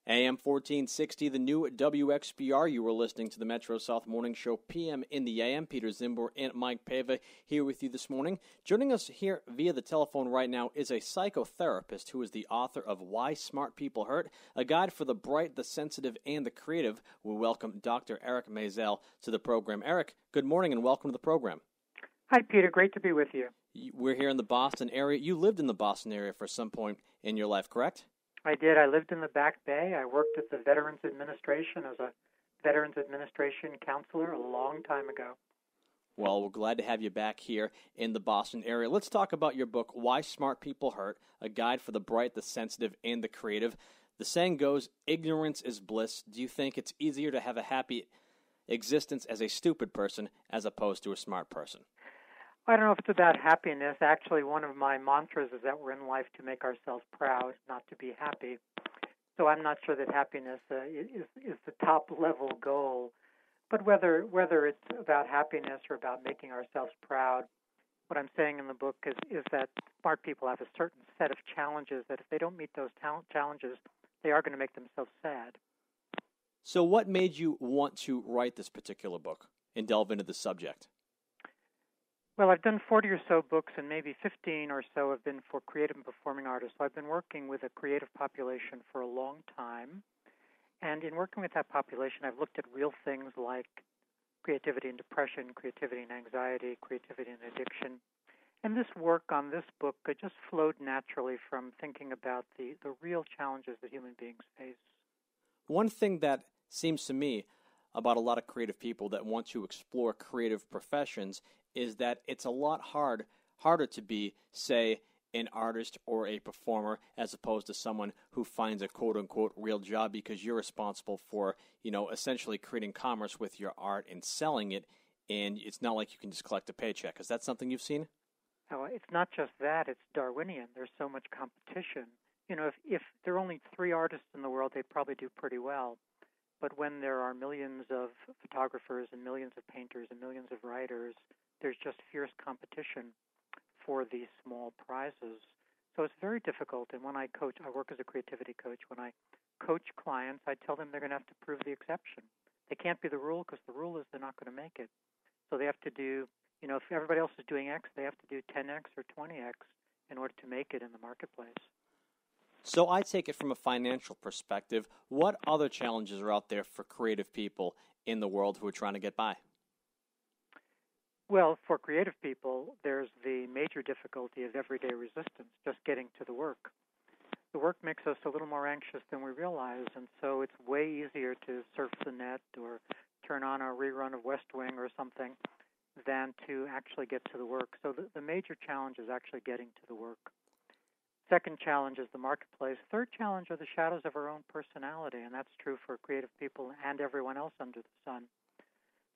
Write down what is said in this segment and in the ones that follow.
AM 1460, the new WXBR. You were listening to the Metro South Morning Show, PM in the AM. Peter Zimbor and Mike Pava here with you this morning. Joining us here via the telephone right now is a psychotherapist who is the author of Why Smart People Hurt, a guide for the bright, the sensitive, and the creative. We welcome Dr. Eric Maisel to the program. Eric, good morning and welcome to the program. Hi, Peter. Great to be with you. We're here in the Boston area. You lived in the Boston area for some point in your life, correct? I did. I lived in the Back Bay. I worked at the Veterans Administration as a Veterans Administration counselor a long time ago. Well, we're glad to have you back here in the Boston area. Let's talk about your book, Why Smart People Hurt, a guide for the bright, the sensitive, and the creative. The saying goes, ignorance is bliss. Do you think it's easier to have a happy existence as a stupid person as opposed to a smart person? I don't know if it's about happiness. Actually, one of my mantras is that we're in life to make ourselves proud, not to be happy. So I'm not sure that happiness is the top-level goal. But whether it's about happiness or about making ourselves proud, what I'm saying in the book is that smart people have a certain set of challenges that if they don't meet those challenges, they are going to make themselves sad. So what made you want to write this particular book and delve into the subject? Well, I've done 40 or so books, and maybe 15 or so have been for creative and performing artists. So I've been working with a creative population for a long time. And in working with that population, I've looked at real things like creativity and depression, creativity and anxiety, creativity and addiction. And this work on this book just flowed naturally from thinking about the real challenges that human beings face. One thing that seems to me about a lot of creative people that want to explore creative professions is that it's a lot harder to be, say, an artist or a performer as opposed to someone who finds a quote-unquote real job because you're responsible for, essentially creating commerce with your art and selling it, and it's not like you can just collect a paycheck. Is that something you've seen? Oh, it's not just that. It's Darwinian. There's so much competition. If there are only 3 artists in the world, they'd probably do pretty well. But when there are millions of photographers and millions of painters and millions of writers, there's just fierce competition for these small prizes. So it's very difficult. And when I coach, I work as a creativity coach. When I coach clients, I tell them they're going to have to prove the exception. They can't be the rule because the rule is they're not going to make it. So they have to do, if everybody else is doing X, they have to do 10X or 20X in order to make it in the marketplace. So I take it from a financial perspective. What other challenges are out there for creative people in the world who are trying to get by? Well, for creative people, there's the major difficulty of everyday resistance, just getting to the work. The work makes us a little more anxious than we realize, and so it's way easier to surf the net or turn on a rerun of West Wing or something than to actually get to the work. So the major challenge is actually getting to the work. Second challenge is the marketplace. Third challenge are the shadows of our own personality, and that's true for creative people and everyone else under the sun.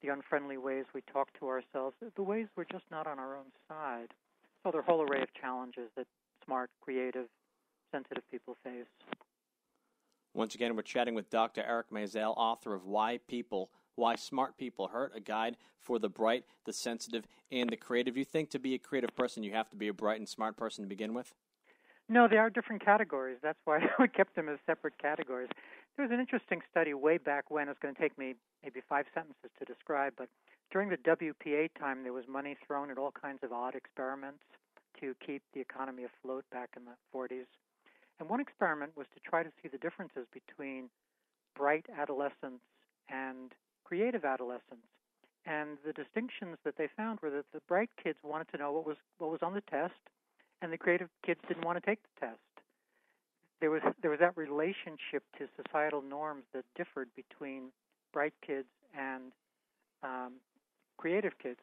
The unfriendly ways we talk to ourselves, the ways we're just not on our own side. So there are a whole array of challenges that smart, creative, sensitive people face. Once again, we're chatting with Dr. Eric Maisel, author of Why Smart People Hurt, a guide for the bright, the sensitive, and the creative. You think to be a creative person, you have to be a bright and smart person to begin with? No, they are different categories. That's why we kept them as separate categories. There was an interesting study way back when. It's going to take me maybe 5 sentences to describe, but during the WPA time, there was money thrown at all kinds of odd experiments to keep the economy afloat back in the 40s. And one experiment was to try to see the differences between bright adolescents and creative adolescents. And the distinctions that they found were that the bright kids wanted to know what was on the test, and the creative kids didn't want to take the test. There was that relationship to societal norms that differed between bright kids and creative kids.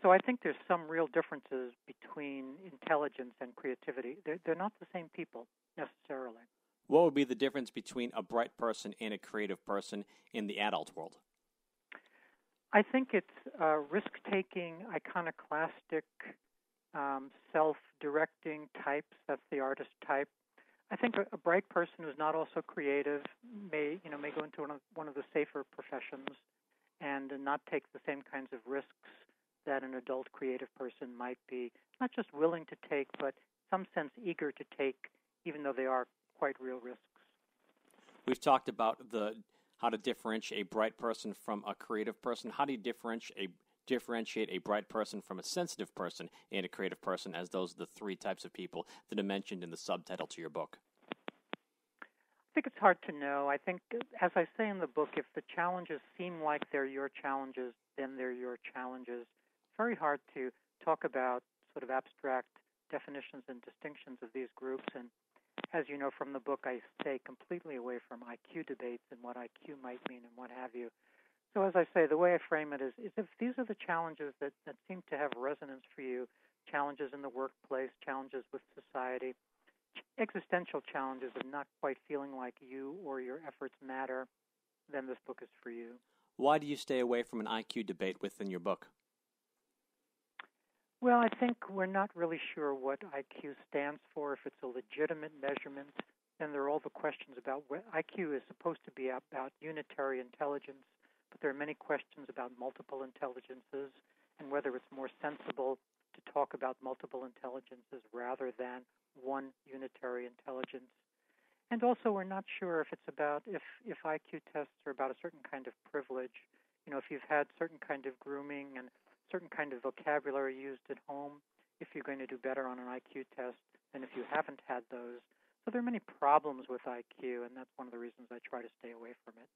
So I think there's some real differences between intelligence and creativity. They're not the same people necessarily. What would be the difference between a bright person and a creative person in the adult world? I think it's risk-taking, iconoclastic, self-directing types. That's the artist type. I think a bright person who's not also creative may go into one of the safer professions and not take the same kinds of risks that an adult creative person might be, not just willing to take, but in some sense eager to take, even though they are quite real risks. We've talked about how to differentiate a bright person from a creative person. How do you differentiate a bright person from a sensitive person and a creative person, as those are the three types of people that are mentioned in the subtitle to your book? I think it's hard to know. I think, as I say in the book, if the challenges seem like they're your challenges, then they're your challenges. It's very hard to talk about sort of abstract definitions and distinctions of these groups. And as you know from the book, I stay completely away from IQ debates and what IQ might mean and what have you. So as I say, the way I frame it is if these are the challenges that seem to have resonance for you, challenges in the workplace, challenges with society, existential challenges of not quite feeling like you or your efforts matter, then this book is for you. Why do you stay away from an IQ debate within your book? Well, I think we're not really sure what IQ stands for, if it's a legitimate measurement. Then there are all the questions about what IQ is supposed to be about unitary intelligence, but there are many questions about multiple intelligences and whether it's more sensible to talk about multiple intelligences rather than one unitary intelligence. And also, we're not sure if it's about if IQ tests are about a certain kind of privilege. You know, if you've had certain kind of grooming and certain kind of vocabulary used at home, if you're going to do better on an IQ test than if you haven't had those. So there are many problems with IQ, and that's one of the reasons I try to stay away from it.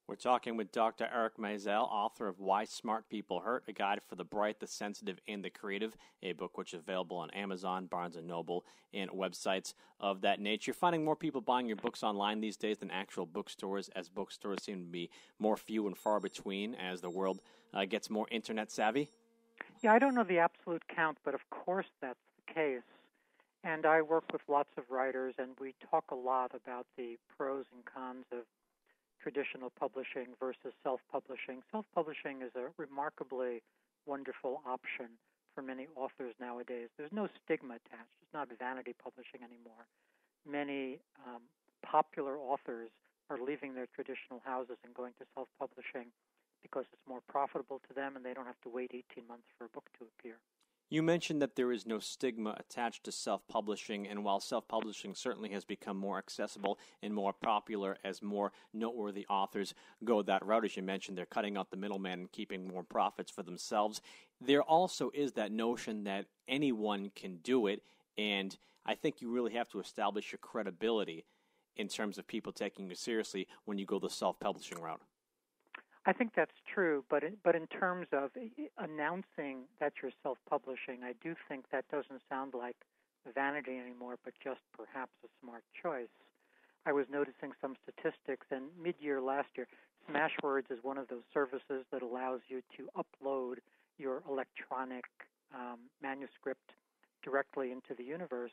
We're talking with Dr. Eric Maisel, author of Why Smart People Hurt, a guide for the bright, the sensitive, and the creative, a book which is available on Amazon, Barnes & Noble, and websites of that nature. You're finding more people buying your books online these days than actual bookstores, as bookstores seem to be more few and far between as the world gets more internet savvy. Yeah, I don't know the absolute count, but of course that's the case. And I work with lots of writers, and we talk a lot about the pros and cons of traditional publishing versus self-publishing. Self-publishing is a remarkably wonderful option for many authors nowadays. There's no stigma attached. It's not vanity publishing anymore. Many popular authors are leaving their traditional houses and going to self-publishing because it's more profitable to them and they don't have to wait 18 months for a book to appear. You mentioned that there is no stigma attached to self-publishing, and while self-publishing certainly has become more accessible and more popular as more noteworthy authors go that route, as you mentioned, they're cutting out the middleman and keeping more profits for themselves, there also is that notion that anyone can do it, and I think you really have to establish your credibility in terms of people taking you seriously when you go the self-publishing route. I think that's true, but in terms of announcing that you're self-publishing, I do think that doesn't sound like vanity anymore, but just perhaps a smart choice. I was noticing some statistics, and mid-year last year, Smashwords is one of those services that allows you to upload your electronic manuscript directly into the universe.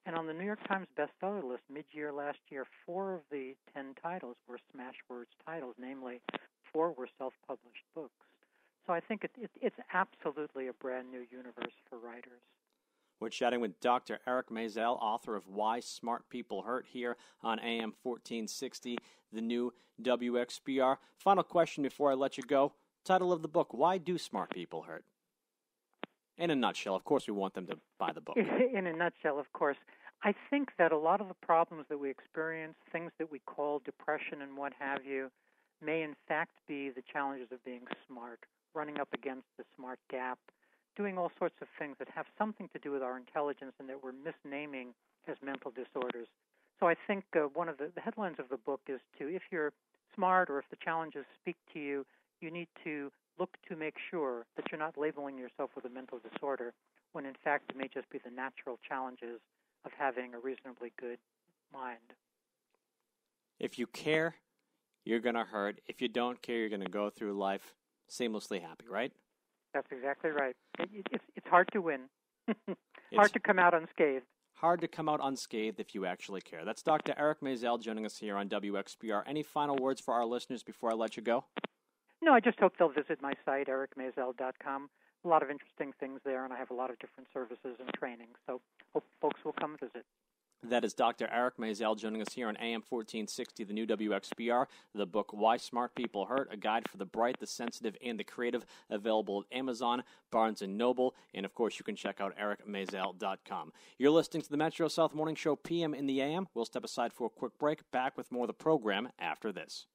And on the New York Times bestseller list, mid-year last year, 4 of the 10 titles were Smashwords titles, namely 4 were self-published books. So I think it's absolutely a brand new universe for writers. We're chatting with Dr. Eric Maisel, author of Why Smart People Hurt, here on AM 1460, the new WXBR. Final question before I let you go. Title of the book, Why Do Smart People Hurt? In a nutshell, of course we want them to buy the book. In a nutshell, of course. I think that a lot of the problems that we experience, things that we call depression and what have you, may in fact be the challenges of being smart, running up against the smart gap, doing all sorts of things that have something to do with our intelligence and that we're misnaming as mental disorders. So I think one of the headlines of the book is if you're smart or if the challenges speak to you, you need to look to make sure that you're not labeling yourself with a mental disorder when in fact it may just be the natural challenges of having a reasonably good mind. If you care, you're going to hurt. If you don't care, you're going to go through life seamlessly happy, right? That's exactly right. It's hard to win. Hard to come out unscathed. Hard to come out unscathed if you actually care. That's Dr. Eric Maisel joining us here on WXBR. Any final words for our listeners before I let you go? No, I just hope they'll visit my site, ericmaisel.com. A lot of interesting things there, and I have a lot of different services and training. So hope folks will come visit. That is Dr. Eric Maisel joining us here on AM 1460, the new WXBR. The book, Why Smart People Hurt, a guide for the bright, the sensitive, and the creative, available at Amazon, Barnes & Noble, and, of course, you can check out ericmaisel.com. You're listening to the Metro South Morning Show, PM in the AM. We'll step aside for a quick break. Back with more of the program after this.